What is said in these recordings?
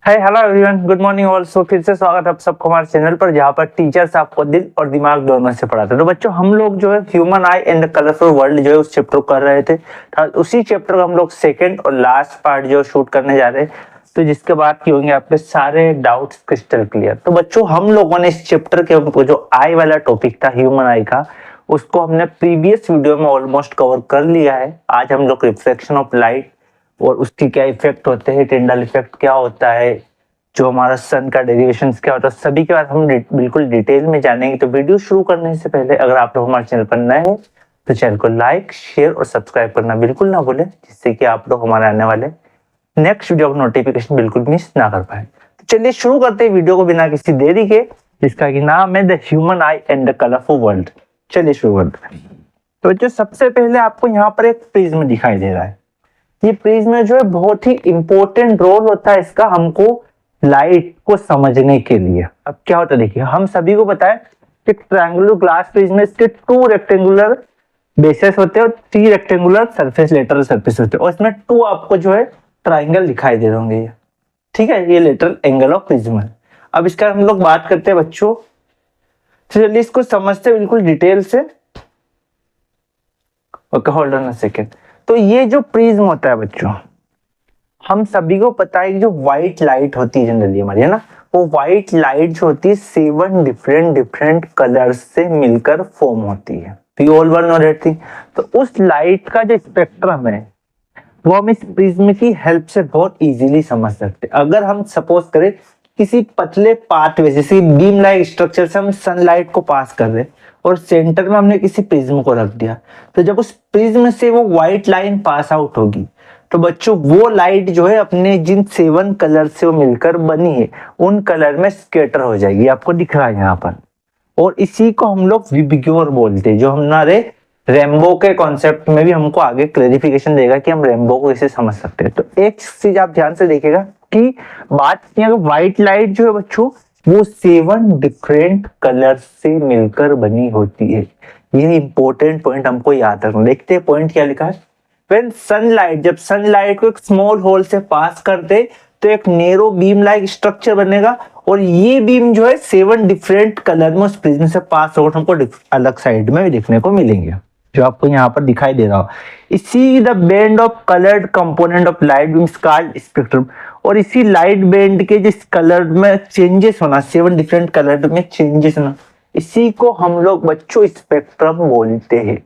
Hi hello everyone, good morning also. फिर से स्वागत है आप सबको हमारे चैनल पर, जहाँ पर टीचर्स आपको दिल और दिमाग दोनों से पढ़ाते हैं। तो बच्चों, हम लोग जो है human I and the colourful world जो है उस चैप्टर को कर रहे थे। उसी चैप्टर का हम लोग सेकंड और लास्ट पार्ट जो शूट करने जा रहे हैं, तो जिसके बाद की होंगे आपके सारे डाउट्स क्रिस्टल क्लियर। तो बच्चों, हम लोगों ने इस चैप्टर के जो आई वाला टॉपिक था ह्यूमन आई का, उसको हमने प्रीवियस वीडियो में ऑलमोस्ट कवर कर लिया है। आज हम लोग रिफ्लेक्शन ऑफ लाइट और उसकी क्या इफेक्ट होते हैं, टिंडल इफेक्ट क्या होता है, जो हमारा सन का डेरिवेशंस क्या होता है, सभी के बाद हम बिल्कुल डिटेल में जानेंगे। तो वीडियो शुरू करने से पहले अगर आप लोग हमारे चैनल पर नए हैं तो चैनल को लाइक, शेयर और सब्सक्राइब करना बिल्कुल ना भूलें, जिससे कि आप लोग हमारे आने वाले नेक्स्ट वीडियो का नोटिफिकेशन बिल्कुल मिस ना कर पाए। तो चलिए शुरू करते हैं वीडियो को बिना किसी देरी के, जिसका कि नाम है the human I and the colourful world. चलिए शुरू करते हैं। तो जो सबसे पहले आपको यहाँ पर एक प्रिज्म दिखाई दे रहा है। ये प्रिज्म जो है बहुत ही इंपॉर्टेंट रोल होता है इसका हमको लाइट को समझने के लिए। अब क्या होता है देखिए, हम सभी को पता है कि ट्रायंगुलर ग्लास प्रिज्म में इसके 2 रेक्टेंगुलर बेसेस होते हैं और 3 रेक्टेंगुलर सरफेस, लेटरल सरफेस होते हैं, और इसमें 2 आपको जो है ट्राइंगल दिखाई दे रहे होंगे। ये ठीक है, ये लेटरल एंगल ऑफ प्रिज्म है। अब इसका हम लोग बात करते हैं बच्चों, तो चलिए इसको समझते हैं बिल्कुल डिटेल से। Okay, hold on a second. तो ये जो प्रिज्म होता है बच्चों, हम सभी को पता है कि जो व्हाइट लाइट होती है जनरली हमारी, है ना, वो व्हाइट लाइट जो होती है 7 डिफरेंट कलर्स से मिलकर फॉर्म होती है। We all one know that thing. तो उस लाइट का जो स्पेक्ट्रम है वो हम इस प्रिज्म की हेल्प से बहुत इजीली समझ सकते हैं। अगर हम सपोज करें किसी पतले पाथवे जैसे बीम लाइक स्ट्रक्चर से हम सनलाइट को पास कर रहे हैं और सेंटर में हमने किसी प्रिज्म को रख दिया, तो जब उस प्रिज्म से वो व्हाइट लाइन पास आउट होगी तो बच्चों वो लाइट जो है अपने जिन 7 कलर से वो मिलकर बनी है उन कलर में स्कैटर हो जाएगी। आपको दिख रहा है यहाँ पर, और इसी को हम लोग विबग्योर बोलते हैं, जो हमारे रेनबो के कॉन्सेप्ट में भी हमको आगे क्लैरिफिकेशन देगा कि हम रेनबो को कैसे समझ सकते हैं। तो एक चीज आप ध्यान से देखिएगा कि बात की अगर व्हाइट लाइट जो है बच्चों वो 7 डिफरेंट कलर से मिलकर बनी होती है। ये इंपॉर्टेंट पॉइंट हमको याद रखना। देखते हैं पॉइंट क्या लिखा है। When sunlight, जब सनलाइट को एक स्मॉल होल से पास करते तो एक नेरो बीम लाइक स्ट्रक्चर बनेगा, और ये बीम जो है 7 डिफरेंट कलर में उस प्रिज्म से पास आउट हमको अलग साइड में भी देखने को मिलेंगे, जो आपको यहाँ पर दिखाई दे रहा हो। इसी the band of coloured component of light beam called spectrum, और इसी लाइट बैंड के जिस कलर में चेंजेस होना, 7 डिफरेंट कलर में चेंजेस होना, इसी को हम लोग बच्चों स्पेक्ट्रम बोलते हैं।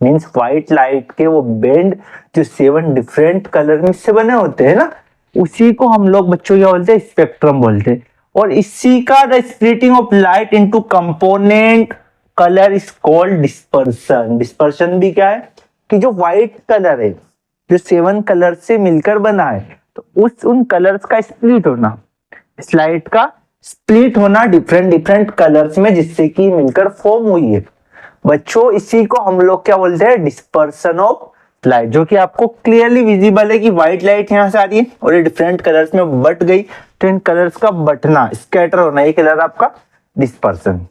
मीन्स व्हाइट लाइट के वो बैंड जो 7 डिफरेंट कलर में से बने होते हैं ना, उसी को हम लोग बच्चों क्या बोलते हैं, स्पेक्ट्रम बोलते हैं। और इसी का the splitting of light into component colour is called dispersion. Dispersion भी क्या है कि जो व्हाइट कलर है जो 7 कलर से मिलकर बना है, तो उन कलर्स का स्प्लिट होना, इस लाइट का स्प्लिट होना डिफरेंट कलर्स में, जिससे कि मिलकर फॉर्म हुई है बच्चों। इसी को हम लोग क्या बोलते हैं, डिस्पर्शन ऑफ लाइट, जो कि आपको क्लियरली विजिबल है कि व्हाइट लाइट यहाँ से आ रही है और ये डिफरेंट कलर्स में बट गई, तो इन कलर्स का बटना, स्कैटर होना, ये कलर आपका डिस्पर्शन।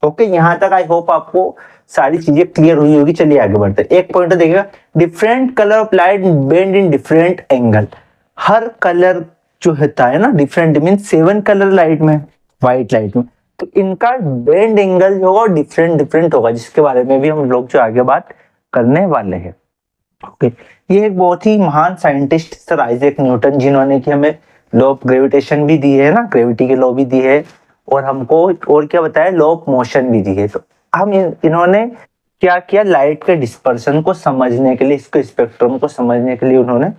ओके, यहाँ तक आई होप आपको सारी चीजें क्लियर हुई होगी। चलिए आगे बढ़ते हैं। एक पॉइंट देखिएगा, different colour of light bend in different angle. Her colour जो होता है ना डिफरेंट, मीन 7 कलर लाइट में, व्हाइट लाइट में, तो इनका बेंड एंगल जो होगा डिफरेंट होगा, जिसके बारे में भी हम लोग जो आगे बात करने वाले हैं। ओके, ये एक बहुत ही महान साइंटिस्ट सर आइजैक न्यूटन, जिन्होंने कि हमें लॉ ऑफ ग्रेविटेशन भी दी है ना, ग्रेविटी के लॉ भी दी है, और हमको और क्या बताया, लॉ ऑफ मोशन भी दी है। तो हम इन्होंने क्या किया, लाइट के डिस्पर्शन को समझने के लिए, इसको स्पेक्ट्रम को समझने के लिए उन्होंने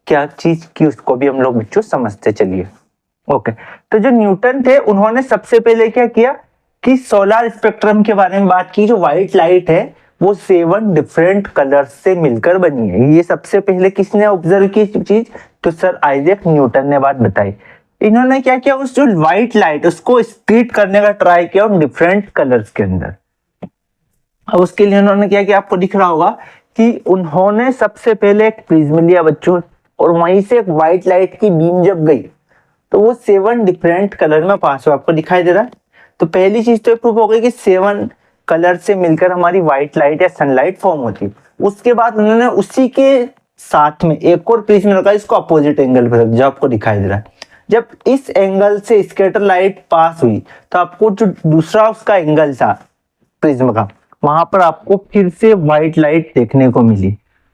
क्या चीज की, उसको भी हम लोग बच्चों समझते चलिए। ओके, तो जो न्यूटन थे उन्होंने सबसे पहले क्या किया कि सोलर स्पेक्ट्रम के बारे में बात की। जो व्हाइट लाइट है वो 7 डिफरेंट कलर्स से मिलकर बनी है। ये सबसे पहले किसने ऑब्जर्व की चीज, तो सर आइजैक न्यूटन ने बात बताई। इन्होंने क्या किया, उस जो व्हाइट लाइट उसको स्प्लिट करने का ट्राई किया उन डिफरेंट कलर्स के अंदर। अब उसके लिए उन्होंने क्या किया, आपको दिख रहा होगा कि उन्होंने सबसे पहले एक प्रिज्म लिया बच्चों, और वहीं से एक व्हाइट लाइट की बीम जब गई तो वो 7 डिफरेंट कलर में पास हुआ, आपको दिखाई दे रहा है। तो पहली चीज तो प्रूफ हो गई कि 7 कलर से मिलकर हमारी व्हाइट लाइट या सनलाइट फॉर्म होती है। उसके बाद उन्होंने उसी के साथ में एक और प्रिज्म लगा, इसको अपोजिट एंगल पर, जो आपको दिखाई दे रहा है। जब इस एंगल से स्कैटर लाइट पास हुई तो आपको जो दूसरा उसका एंगल था प्रिज्म का, वहां पर आपको फिर से व्हाइट लाइट देखने को मिली।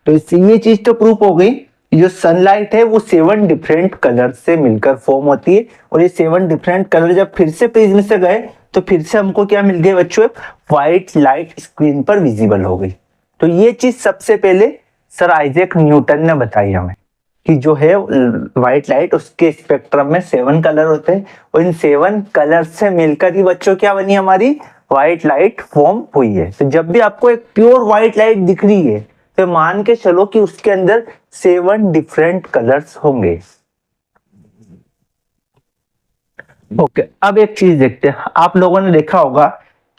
तो इससे ये चीज तो प्रूफ हो गई कि जो सनलाइट है वो 7 डिफरेंट कलर से मिलकर फॉर्म होती है, और ये 7 डिफरेंट कलर जब फिर से प्रिज्म से गए तो फिर से हमको क्या मिल गया बच्चों, व्हाइट लाइट स्क्रीन पर विजिबल हो गई। तो ये चीज सबसे पहले सर आइजैक न्यूटन ने बताई हमें कि जो है व्हाइट लाइट उसके स्पेक्ट्रम में 7 कलर होते हैं, और इन 7 कलर से मिलकर ही बच्चों क्या बनी, हमारी व्हाइट लाइट फॉर्म हुई है। तो जब भी आपको एक प्योर व्हाइट लाइट दिख रही है तो मान के चलो कि उसके अंदर 7 डिफरेंट कलर्स होंगे। ओके, अब एक चीज देखते हैं। आप लोगों ने देखा होगा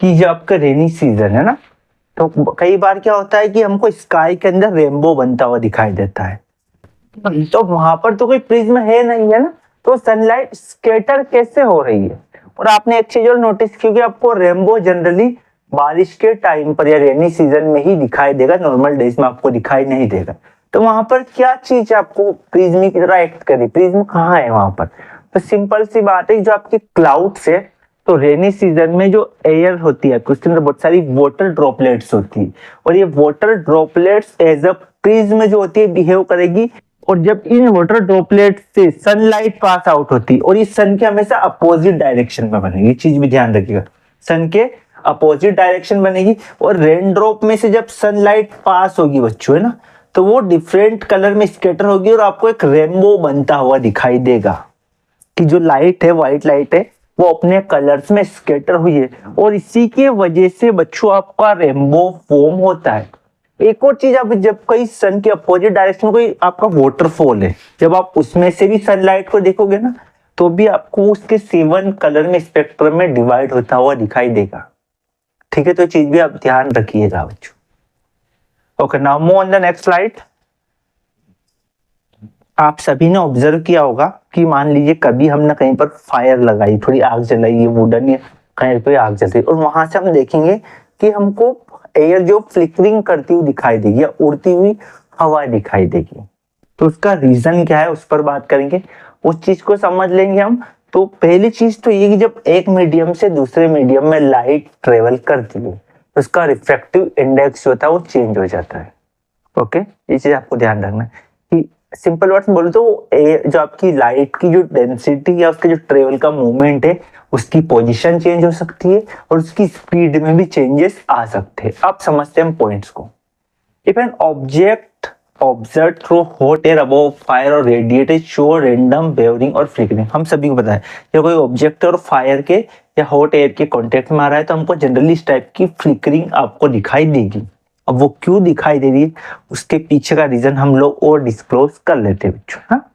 कि जब आपका रेनी सीजन है ना, तो कई बार क्या होता है कि हमको स्काई के अंदर रेनबो बनता हुआ दिखाई देता है। तो वहां पर तो कोई प्रिज्म है नहीं है ना, तो सनलाइट स्कैटर कैसे हो रही है। और आपने एक चीज और नोटिस की कि आपको रेनबो जनरली बारिश के टाइम पर या रेनी सीजन में ही दिखाई देगा, नॉर्मल डेज में आपको दिखाई नहीं देगा। तो वहां पर क्या चीज आपको प्रिज्म की तरह एक्ट करी, प्रिज्म कहाँ है वहां पर। तो सिंपल सी बात है, जो आपकी क्लाउड्स है, तो रेनी सीजन में जो एयर होती है उसके अंदर बहुत सारी वाटर ड्रॉपलेट्स होती है, और ये water droplets as a prism जो होती है बिहेव करेगी। और जब इन वाटर ड्रॉपलेट से सनलाइट पास आउट होती है, और ये सन के हमेशा अपोजिट डायरेक्शन में बनेगी, ये चीज भी ध्यान रखिएगा, सन के अपोजिट डायरेक्शन बनेगी। और रेन ड्रॉप में से जब सनलाइट पास होगी बच्चों, है ना, तो वो डिफरेंट कलर में स्कैटर होगी और आपको एक रेनबो बनता हुआ दिखाई देगा कि जो लाइट है, व्हाइट लाइट है, वो अपने कलर्स में स्कैटर हुई है, और इसी के वजह से बच्चों आपका रेनबो फॉर्म होता है। एक और चीज, आप जब कहीं सन के अपोजिट डायरेक्शन में कोई आपका वाटरफॉल है, जब आप उसमें से भी सनलाइट को देखोगे ना, तो भी आपको उसके 7 कलर में स्पेक्ट्रम में डिवाइड होता हुआ दिखाई देगा। ठीक है, तो चीज भी आप ध्यान रखिएगा बच्चों। Okay, now move on the next slide. आप सभी ने ऑब्जर्व किया होगा कि मान लीजिए कभी हमने कहीं पर फायर लगाई, थोड़ी आग जलाई है, वुडन या कहीं पे आग जल रही, और वहां से हम देखेंगे कि हमको एयर जो फ्लिकरिंग करती हुई दिखाई देगी या उड़ती हुई हवा दिखाई देगी। तो उसका रीजन क्या है उस पर बात करेंगे, उस चीज को समझ लेंगे हम। तो पहली चीज तो ये कि जब एक मीडियम से दूसरे मीडियम में लाइट ट्रेवल करती है तो उसका रिफ्रैक्टिव इंडेक्स जो होता है वो चेंज हो जाता है। ओके, ये चीज आपको ध्यान रखना है कि सिंपल वर्ड्स में बोलो तो जो आपकी लाइट की जो डेंसिटी या उसके जो ट्रेवल का मूवमेंट है उसकी पोजीशन चेंज हो सकती है और उसकी स्पीड में भी चेंजेस आ सकते हैं। अब समझते हैं हम पॉइंट्स को। If an object observe through hot air above fire और रेडिएटेड शो रैंडम वेवरिंग और फ्लिकरिंग। हम सभी को पता है कि कोई ऑब्जेक्ट और फायर के या हॉट एयर के कांटेक्ट में आ रहा है तो हमको जनरली इस टाइप की फ्लिकरिंग आपको दिखाई देगी। अब वो क्यों दिखाई दे रही है उसके पीछे का रीजन हम लोग और डिस्क्लोज कर लेते हैं बच्चों। हाँ,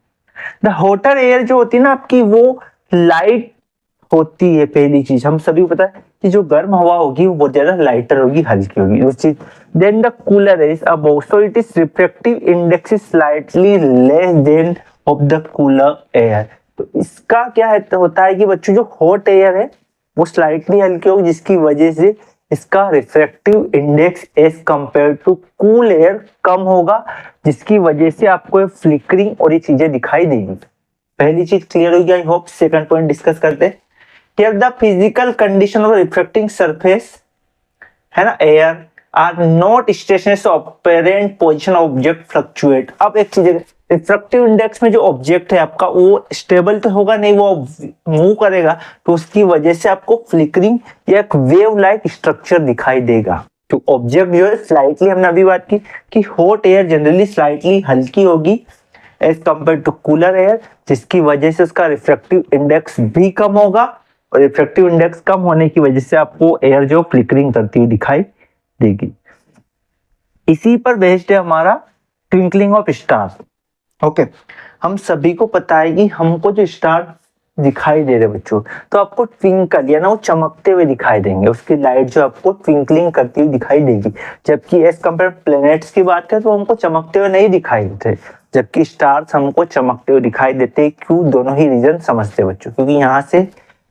द हॉटर एयर जो होती है ना आपकी, वो लाइट होती है। पहली चीज हम सभी को पता है कि जो गर्म हवा होगी वो बहुत ज्यादा लाइटर होगी, हल्की होगी। उस चीज than the cooler is above so it is refractive index is slightly less than of the cooler air. तो इसका क्या है, तो होता है कि बच्चों जो हॉट एयर है वो स्लाइटली हल्की होगी, जिसकी वजह से इसका refractive index as compare to cool air कम होगा, जिसकी वजह से आपको फ्लिकरिंग और ये चीजें दिखाई देंगी। पहली चीज क्लियर होगी, I hope. Second point discuss करते हैं। Here the physical condition of refracting surface है ना air are not stationary, so apparent position of object fluctuate. अब एक चीज है, रिफ्रैक्टिव इंडेक्स में जो ऑब्जेक्ट है आपका वो स्टेबल तो होगा नहीं, वो मूव करेगा, तो उसकी वजह से आपको फ्लिकरिंग या एक वेव लाइक स्ट्रक्चर दिखाई देगा। तो ऑब्जेक्ट जो है स्लाइटली, हमने अभी बात की कि हॉट एयर जनरली स्लाइटली हल्की होगी as compare to cooler air, जिसकी वजह से उसका रिफ्रैक्टिव इंडेक्स भी कम होगा, और रिफ्रैक्टिव इंडेक्स कम होने की वजह से आपको एयर जो फ्लिकरिंग करती हुई दिखाई देगी। इसी पर बेस्ड है हमारा ट्विंकलिंग ऑफ स्टार्स। ओके, हम सभी को पता है कि हमको जो स्टार दिखाई दे रहे बच्चों, तो आपको ट्विंकल या ना वो चमकते हुए दिखाई देंगे, उसकी लाइट जो आपको ट्विंकलिंग करती हुई दिखाई देगी। जबकि एज कंपेयर प्लैनेट्स की बात करें तो हमको चमकते हुए नहीं दिखाई देते, जबकि स्टार्स हमको चमकते हुए दिखाई देते। क्यों, दोनों ही रीजन समझते बच्चों, क्योंकि यहाँ से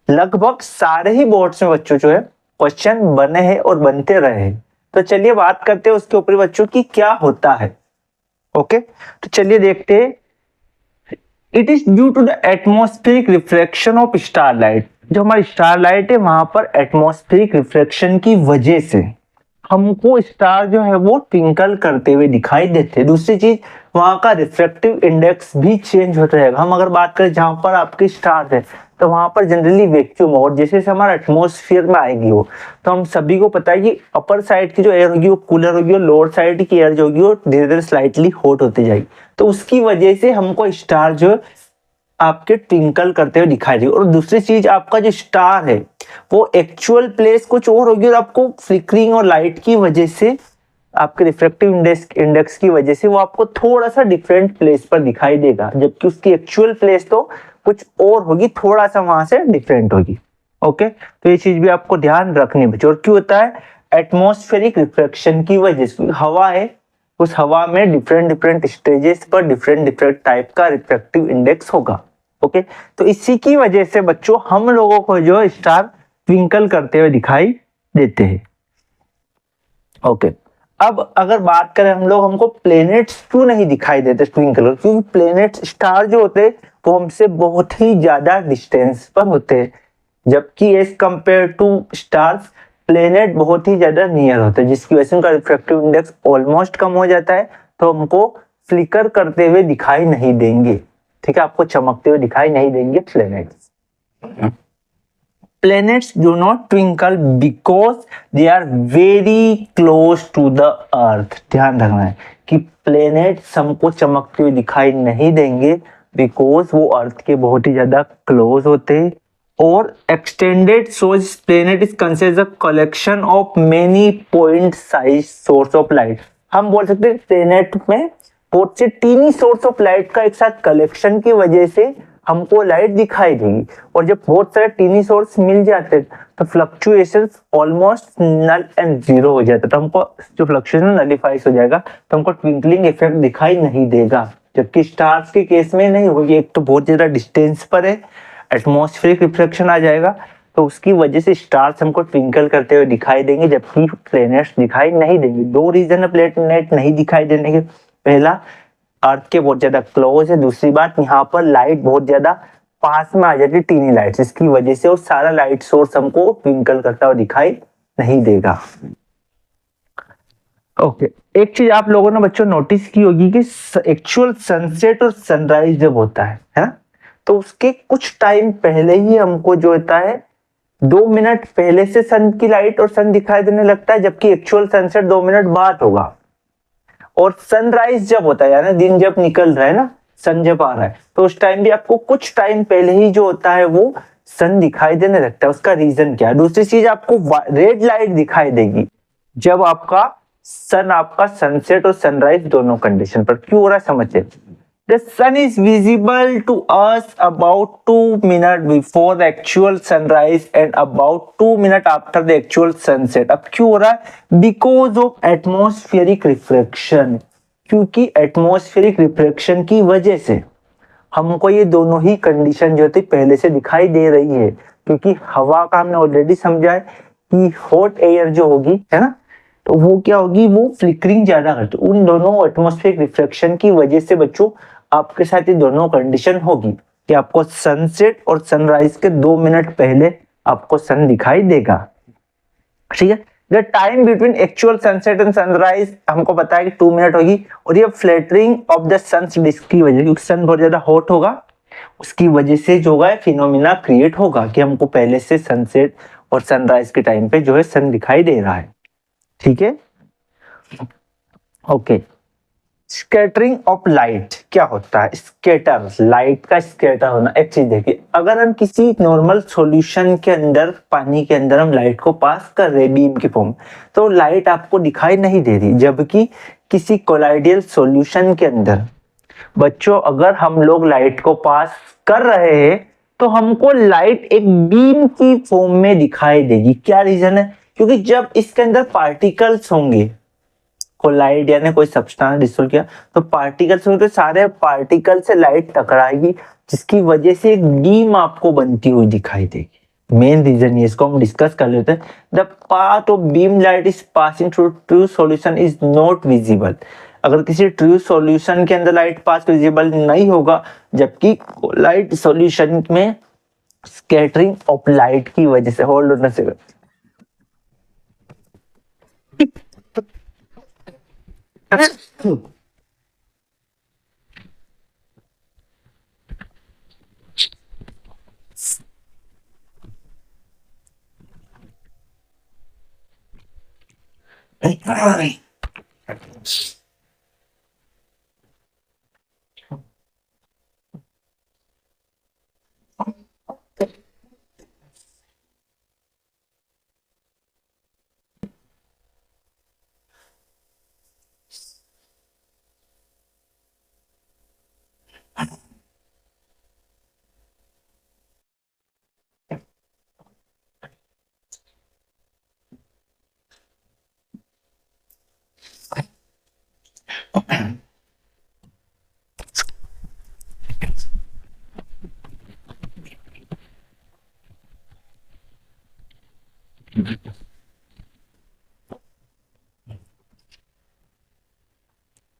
लगभग सारे ही बोर्ड्स में बच्चों जो है क्वेश्चन बने हैं और बनते रहे हैं। तो चलिए बात करते हैं उसके ऊपर बच्चों की क्या होता है। ओके, तो चलिए देखते हैं it is due to the atmospheric reflection of star light. जो हमारी स्टार लाइट है वहां पर एटमॉस्फेरिक रिफ्लेक्शन की वजह से हमको स्टार जो है वो ट्विंकल करते हुए दिखाई देते हैं। दूसरी चीज, वहां का रिफ्रैक्टिव इंडेक्स भी चेंज होता रहेगा। हम अगर बात करें जहां पर आपके स्टार है तो वहां पर जनरली वैक्यूम हो, और जैसे जैसे हमारा एटमॉस्फेयर में आएगी वो, तो हम सभी को पता है कि अपर साइड की जो एयर होगी वो कूलर होगी और लोअर साइड की एयर जो होगी वो धीरे धीरे स्लाइटली हॉट होती जाएगी। तो उसकी वजह से हमको स्टार जो आपके ट्विंकल करते हुए दिखाई देगी। और दूसरी चीज, आपका जो स्टार है वो एक्चुअल प्लेस कुछ और होगी और आपको फ्लिकरिंग और लाइट की वजह से, आपके रिफ्रैक्टिव इंडेक्स की वजह से वो आपको थोड़ा सा डिफरेंट प्लेस पर दिखाई देगा, जबकि उसकी एक्चुअल प्लेस तो कुछ और होगी, थोड़ा सा वहां से डिफरेंट होगी। ओके, तो ये चीज भी आपको ध्यान रखनी है। और क्यों होता है? एटमॉस्फेरिक रिफ्लेक्शन की वजह से। हवा है, उस हवा में डिफरेंट डिफरेंट स्टेजेस पर डिफरेंट डिफरेंट टाइप का रिफ्रैक्टिव इंडेक्स होगा। ओके, तो इसी की वजह से बच्चों हम लोगों को जो स्टार ट्विंकल करते हुए दिखाई देते हैं। ओके, अब अगर बात करें हम लोग, हमको प्लेनेट्स क्यों नहीं दिखाई देते ट्विंकल? क्योंकि प्लेनेट्स, स्टार जो होते हैं वो हमसे बहुत ही ज्यादा डिस्टेंस पर होते हैं, जबकि as compare to stars planet बहुत ही ज्यादा नियर होते हैं, जिसकी वजह से उनका रिफ्रैक्टिव इंडेक्स ऑलमोस्ट कम हो जाता है, तो हमको फ्लिकर करते हुए दिखाई नहीं देंगे। ठीक है, आपको चमकते हुए दिखाई नहीं देंगे planets. Planets do not twinkle because they are very close to the earth। ध्यान रखना है कि प्लेनेट्स हमको चमकते हुए दिखाई नहीं देंगे बिकॉज वो अर्थ के बहुत ही ज्यादा क्लोज होते हैं। और extended source planet is considered a collection of many point size source of light. हम बोल सकते हैं प्लेनेट में बहुत से टीनी सोर्स ऑफ लाइट का एक साथ कलेक्शन की वजह से हमको लाइट दिखाई देगी। और जब बहुत सारे टीनी सोर्स मिल जाते हैं तो fluctuations almost null and zero हो जाता है, तो हमको जो फ्लक्चुएशन नलिफाइज हो जाएगा, तो हमको ट्विंकलिंग इफेक्ट दिखाई नहीं देगा। जबकि स्टार्स के केस में नहीं होगी, एक तो बहुत ज्यादा डिस्टेंस पर है, एटमॉस्फेरिक रिफ्लेक्शन आ जाएगा, तो उसकी वजह से स्टार्स हमको ट्विंकल करते हुए दिखाई देंगे, जबकि प्लैनेट्स दिखाई नहीं देंगे। दो रीजन है प्लैनेट नहीं दिखाई देने के। पहला, अर्थ के बहुत ज्यादा क्लोज है। दूसरी बात, यहाँ पर लाइट बहुत ज्यादा पास में आ जाती है, टीनी लाइट, इसकी वजह से वो सारा लाइट सोर्स हमको ट्विंकल करता हुआ दिखाई नहीं देगा। ओके, एक चीज आप लोगों ने बच्चों नोटिस की होगी कि एक्चुअल सनसेट और सनराइज जब होता है ना, तो उसके कुछ टाइम पहले ही हमको जो होता है 2 मिनट पहले से सन की लाइट और सन दिखाई देने लगता है, जबकि एक्चुअल सनसेट 2 मिनट बाद होगा। और सनराइज जब होता है, यानी दिन जब निकल रहा है ना, सन जब आ रहा है, तो उस टाइम भी आपको कुछ टाइम पहले ही जो होता है वो सन दिखाई देने लगता है। उसका रीजन क्या है? दूसरी चीज, आपको रेड लाइट दिखाई देगी जब आपका सन, आपका सनसेट और सनराइज दोनों कंडीशन पर। क्यों हो रहा है समझिए। The sun is visible to us about 2 minutes before the actual sunrise and about 2 minutes after the actual sunset। अब क्यों हो रहा है? Because of atmospheric reflection। क्योंकि एटमॉस्फेरिक रिफ्लेक्शन की वजह से हमको ये दोनों ही कंडीशन जो होती पहले से दिखाई दे रही है। क्योंकि हवा का हमने ऑलरेडी समझा है कि हॉट एयर जो होगी, है ना, तो वो क्या होगी, वो फ्लिकरिंग ज्यादा करती है। उन दोनों एटमॉस्फेरिक रिफ्लेक्शन की वजह से बच्चों आपके साथ ये दोनों कंडीशन होगी कि आपको सनसेट और सनराइज के 2 मिनट पहले आपको सन दिखाई देगा। ठीक है, the time between actual sunset and sunrise हमको पता है कि 2 मिनट होगी। और ये flattering of the sun disc की वजह, क्योंकि सन बहुत ज्यादा हॉट होगा, उसकी वजह से जो है फिनोमिना क्रिएट होगा कि हमको पहले से सनसेट और सनराइज के टाइम पे जो है सन दिखाई दे रहा है। ठीक है, ओके। स्कैटरिंग ऑफ लाइट क्या होता है? स्कैटर, लाइट का स्कैटर होना। एक चीज देखिए, अगर हम किसी नॉर्मल सॉल्यूशन के अंदर, पानी के अंदर हम लाइट को पास कर रहे बीम के फॉर्म, तो लाइट आपको दिखाई नहीं दे रही। जबकि किसी कोलाइडियल सॉल्यूशन के अंदर बच्चों अगर हम लोग लाइट को पास कर रहे हैं तो हमको लाइट एक बीम की फॉर्म में दिखाई देगी। क्या रीजन है? क्योंकि जब इसके अंदर पार्टिकल्स होंगे, कोलाइड यानी कोई सब्सटेंस डिसोल्व किया, तो पार्टिकल्स होंगे, तो सारे पार्टिकल से लाइट टकराएगी, जिसकी वजह से एक बीम आपको बनती हुई दिखाई देगी। मेन रीजन ये, इसको हम डिस्कस कर लेते हैं। The path of beam light is passing through solution is not visible. अगर किसी ट्रू सॉल्यूशन के अंदर लाइट पास विजिबल नहीं होगा, जबकि लाइट सॉल्यूशन में स्कैटरिंग ऑफ लाइट की वजह से, होल्ड होने से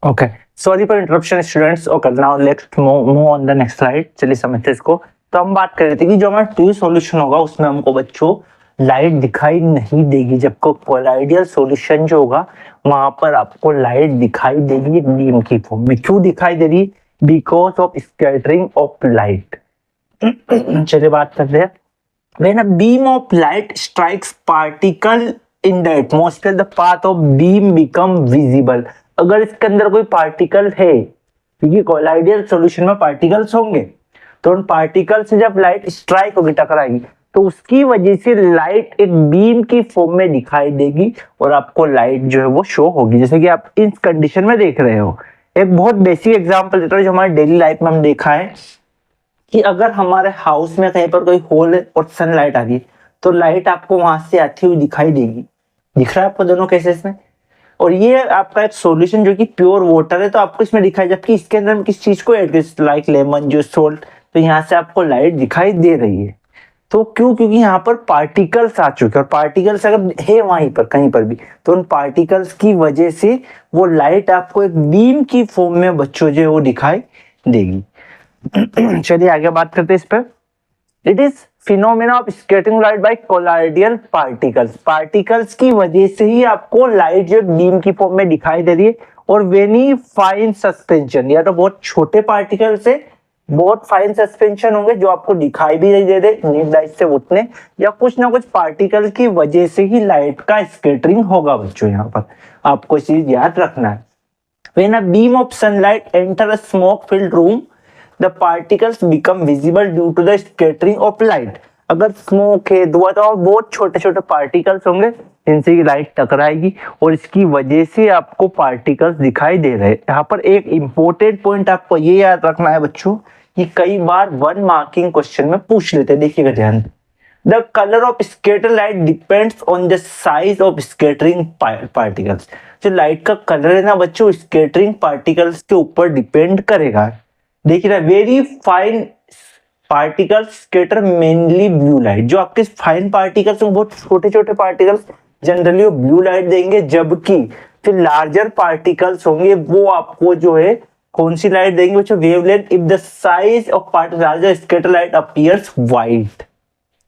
okay, sorry for interruption students. Okay, now let's move on the next slide. चलिए समझते हैं इसको। तो हम बात कर रहे थे कि जो हमारा ट्रू सॉल्यूशन होगा उसमें हमको बच्चों लाइट दिखाई नहीं देगी, जबकि कोलाइडियल सॉल्यूशन जो होगा वहां पर आपको लाइट दिखाई देगी बीम की फॉर्म में। क्यों दिखाई दे रही? Because of scattering of light. चलिए बात करते हैं। When a beam of light strikes particle in the atmosphere, the path of beam become visible. अगर इसके अंदर कोई पार्टिकल है, क्योंकि कोलाइडियल सॉल्यूशन में पार्टिकल्स होंगे, तो उन पार्टिकल से जब लाइट स्ट्राइक होगी, टकराएगी, तो उसकी वजह से लाइट एक बीम की फॉर्म में दिखाई देगी और आपको लाइट जो है वो शो होगी, जैसे कि आप इस कंडीशन में देख रहे हो। एक बहुत बेसिक एग्जांपल देता हूँ जो हमारे डेली लाइफ में हम देखा है कि अगर हमारे हाउस में कहीं पर कोई होल है और सनलाइट आ गई, तो लाइट आपको वहां से आती हुई दिखाई देगी। दिख रहा है आपको दोनों केसेस में? और ये आपका एक सॉल्यूशन जो कि प्योर वाटर है, तो आपको इसमें दिखाई, जबकि इसके अंदर हम किस चीज को ऐड कर, लाइक लेमन जूस, सोल्ट, तो यहाँ से आपको लाइट दिखाई दे रही है। तो क्यों? क्योंकि यहाँ पर पार्टिकल्स आ चुके हैं, और पार्टिकल्स अगर है वहीं पर कहीं पर भी, तो उन पार्टिकल्स की वजह से वो लाइट आपको एक बीम की फॉर्म में बच्चों जो है वो दिखाई देगी। चलिए आगे बात करते हैं इस पर। It is phenomena of scattering light by colloidal particles. Particles की वजह से ही आपको लाइट जो बीम की फॉर्म में दिखाई दे रही है। और वेरी फाइन सस्पेंशन, या तो बहुत छोटे पार्टिकल से बहुत फाइन सस्पेंशन होंगे जो आपको दिखाई भी नहीं दे रहे नीट लाइट से उतने, या कुछ ना कुछ पार्टिकल की वजह से ही लाइट का स्कैटरिंग होगा बच्चों। यहाँ पर आपको इस चीज याद रखना है। When a beam of sunlight enter a smoke field room, the particles become visible due to the scattering of light। अगर स्मोक है, धुआं, तो बहुत छोटे छोटे पार्टिकल्स होंगे जिनसे ये लाइट टकराएगी और इसकी वजह से आपको पार्टिकल्स दिखाई दे रहे हैं। यहाँ पर एक इंपॉर्टेंट पॉइंट आपको ये याद रखना है बच्चों कि कई बार 1 मार्किंग क्वेश्चन में पूछ लेते हैं, देखिएगा ध्यान। The colour of scatter light depends on the size of scattering particles. जो लाइट का कलर है ना बच्चों, स्कैटरिंग पार्टिकल्स के ऊपर डिपेंड करेगा। देखिए ना, very fine particles scatter mainly blue light. जो आपके फाइन पार्टिकल्स हैं, बहुत छोटे छोटे पार्टिकल्स, जनरली वो ब्लू लाइट देंगे, जबकि जो लार्जर पार्टिकल्स होंगे वो आपको जो है कौन सी लाइट देंगे बच्चों? Wavelength if the size of particle larger scatter light appears white.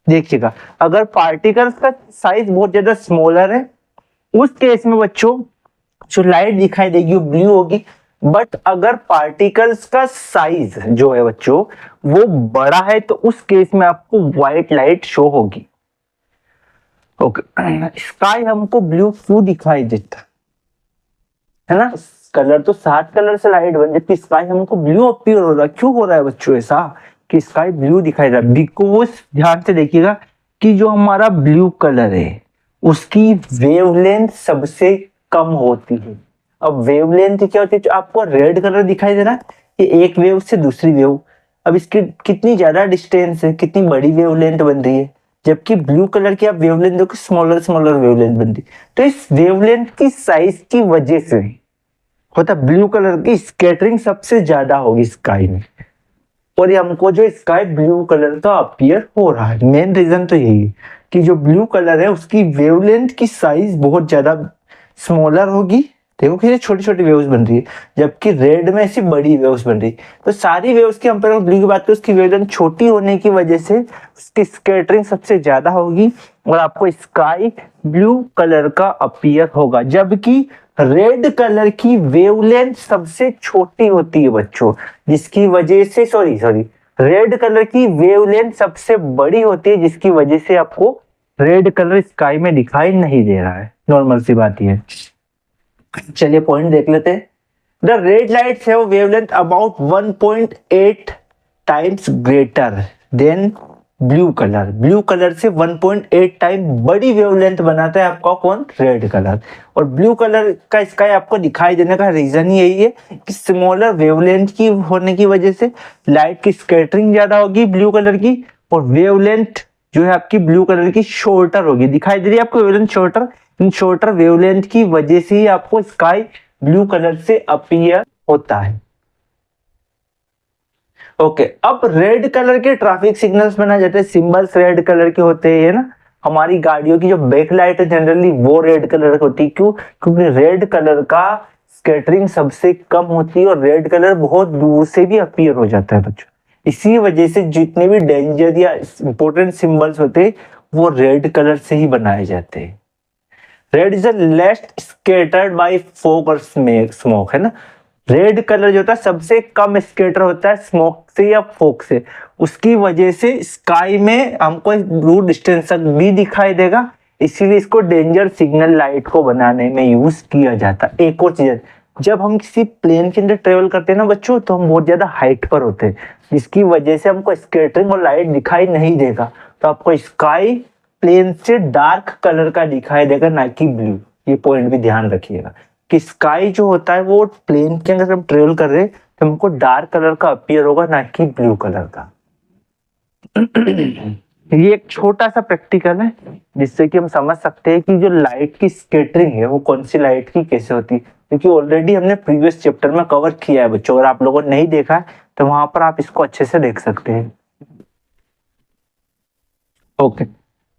देखिएगा, अगर पार्टिकल्स का साइज बहुत ज्यादा स्मॉलर है, उस केस में बच्चों जो लाइट दिखाई देगी वो ब्लू होगी। बट अगर पार्टिकल्स का साइज जो है बच्चों वो बड़ा है, तो उस केस में आपको व्हाइट लाइट शो होगी। ओके, स्काई हमको ब्लू क्यों दिखाई देता है ना? कलर तो 7 कलर से लाइट बन जाती, स्काई हमको ब्लू अपीयर हो रहा है। क्यों हो रहा है बच्चों ऐसा कि स्काई ब्लू दिखाई दे रहा है? बिकॉज ध्यान से देखिएगा कि जो हमारा ब्लू कलर है उसकी वेवलेंथ सबसे कम होती है। अब वेवलेंथ क्या होती है? जो आपको रेड कलर दिखाई दे रहा है, ये एक वेव से दूसरी वेव, अब इसकी कितनी ज्यादा डिस्टेंस है, कितनी बड़ी वेवलेंथ बन रही है, जबकि ब्लू कलर की आप वेवलेंथ देखो, स्मॉलर स्मॉलर वेवलेंथ बन रही है। तो इस वेवलेंथ की साइज की वजह से होता ब्लू कलर की स्कैटरिंग सबसे ज्यादा होगी स्काई में, और ये हमको जो स्काई ब्लू कलर का अपीयर हो रहा है। मेन रीजन तो यही है कि जो ब्लू कलर है उसकी वेवलेंथ की साइज बहुत ज्यादा स्मॉलर होगी, देखो कि छोटी छोटी वेव्स बन रही है, जबकि रेड में ऐसी बड़ी वेव्स बन रही है। तो सारी वेव्स की हम ब्लू की बात करें, उसकी वेवलेंथ छोटी होने की वजह से उसकी स्कैटरिंग सबसे ज्यादा होगी और आपको स्काई ब्लू कलर का अपीयर होगा, जबकि रेड कलर की वेवलेंथ सबसे छोटी होती है बच्चों, जिसकी वजह से सॉरी रेड कलर की वेवलेंथ सबसे बड़ी होती है, जिसकी वजह से आपको रेड कलर स्काई में दिखाई नहीं दे रहा है। नॉर्मल सी बात है। चलिए पॉइंट देख लेते हैं। The red lights have wavelength about 1.8 times greater than blue colour. Blue colour से 1.8 टाइम बड़ी वेवलेंथ बनाता है आपका कौन? Red colour. और ब्लू कलर का स्काई आपको दिखाई देने का रीजन ही यही है कि स्मॉलर वेवलेंथ की होने की वजह से लाइट की स्कैटरिंग ज्यादा होगी ब्लू कलर की, और वेवलेंथ जो है आपकी ब्लू कलर की शॉर्टर होगी। दिखाई दे रही है आपको वेवलेंथ शॉर्टर? इन शॉर्टर वेवलेंथ की वजह से ही आपको स्काई ब्लू कलर से अपीयर होता है। ओके, अब रेड कलर के ट्रैफिक सिग्नल्स बनाए जाते हैं, सिंबल्स रेड कलर के होते हैं ना। हमारी गाड़ियों की जो बैक लाइट है जनरली वो रेड कलर की होती है। क्यों? क्योंकि रेड कलर का स्कैटरिंग सबसे कम होती है और रेड कलर बहुत दूर से भी अपीयर हो जाता है बच्चों। इसी वजह से जितने भी डेंजर या इंपॉर्टेंट सिंबल्स होते हैं वो रेड कलर से ही बनाए जाते हैं। Red is less scattered by fog और स्मोक, है ना। रेड कलर जो होता है सबसे कम स्केटर होता है स्मोक से या फॉग से, उसकी वजह से स्काई में हमको दूर डिस्टेंस तक भी दिखाई देगा, इसीलिए इसको डेंजर सिग्नल लाइट को बनाने में यूज किया जाता है। एक और चीज, जब हम किसी प्लेन के अंदर ट्रेवल करते हैं ना बच्चों, तो हम बहुत ज्यादा हाइट पर होते हैं, जिसकी वजह से हमको स्केटरिंग और लाइट दिखाई नहीं देगा, तो आपको स्काई प्लेन से डार्क कलर का दिखाई देगा, ना कि ब्लू। ये पॉइंट भी ध्यान रखिएगा कि स्काई जो होता है वो प्लेन के अंदर हम ट्रेवल कर रहे हैं तो हमको डार्क कलर का अपीयर होगा, ना कि ब्लू कलर का। ये एक छोटा सा प्रैक्टिकल है जिससे कि हम समझ सकते हैं कि जो लाइट की स्कैटरिंग है वो कौन सी लाइट की कैसे होती है, क्योंकि ऑलरेडी हमने प्रीवियस चैप्टर में कवर किया है बच्चों। अगर आप लोगों ने नहीं देखा है तो वहां पर आप इसको अच्छे से देख सकते हैं। Okay,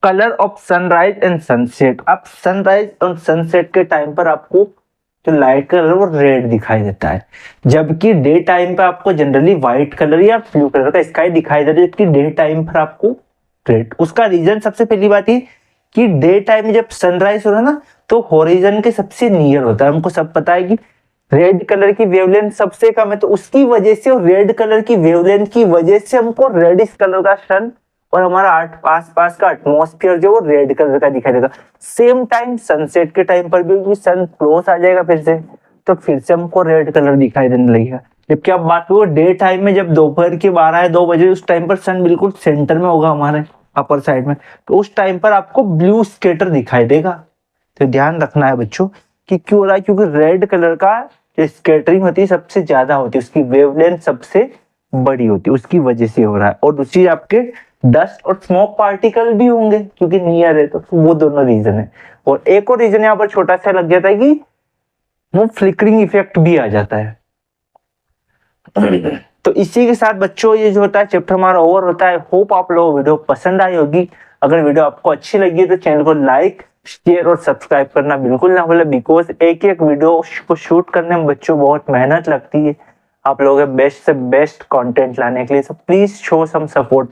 colour of sunrise and sunset. अब सनराइज और सनसेट के टाइम पर आपको जो लाइट कलर वो रेड दिखाई देता है, जबकि डे टाइम पे आपको जनरली व्हाइट कलर या ब्लू कलर का स्काई दिखाई देता है, जबकि डे टाइम पर आपको रेड। उसका रीजन सबसे पहली बात ये कि डे टाइम में जब सनराइज हो रहा है ना तो होरिजन के सबसे नियर होता है। हमको सब पता है कि रेड कलर की वेवलेंथ सबसे कम है, तो उसकी वजह से और रेड कलर की वेवलेंथ की वजह से हमको रेडिश कलर का सन और हमारा आस पास का एटमॉस्फेयर जो वो रेड कलर का दिखाई देगा। सेम टाइम सनसेट के टाइम पर भी सन क्लोज आ जाएगा फिर से, तो फिर से हमको रेड कलर दिखाई देने लगेगा। जबकि आप बात करो डे टाइम में, जब दोपहर के 12 या 2 बजे उस टाइम पर सन बिल्कुल सेंटर में होगा हमारे अपर साइड में, तो उस टाइम पर आपको ब्लू स्केटर दिखाई देगा। तो ध्यान रखना है बच्चों कि क्यों हो रहा है, क्योंकि रेड कलर का जो स्केटरिंग होती है सबसे ज्यादा होती है, उसकी वेवलेंथ सबसे बड़ी होती है, उसकी वजह से हो रहा है। और दूसरी आपके डस्ट और स्मोक पार्टिकल भी होंगे क्योंकि नियर है, तो वो दोनों रीजन है। और एक और रीजन यहाँ पर छोटा सा लग जाता है कि वो फ्लिकरिंग इफेक्ट भी आ जाता है। तो इसी के साथ बच्चों ये जो होता है चैप्टर हमारा ओवर होता है। होप आप लोगों को वीडियो पसंद आई होगी। अगर वीडियो आपको अच्छी लगी तो चैनल को लाइक शेयर और सब्सक्राइब करना बिल्कुल ना भूलें, बिकॉज एक एक वीडियो को शूट करने में बच्चों बहुत मेहनत लगती है आप लोगों के बेस्ट से बेस्ट कंटेंट लाने के लिए। So please show some support.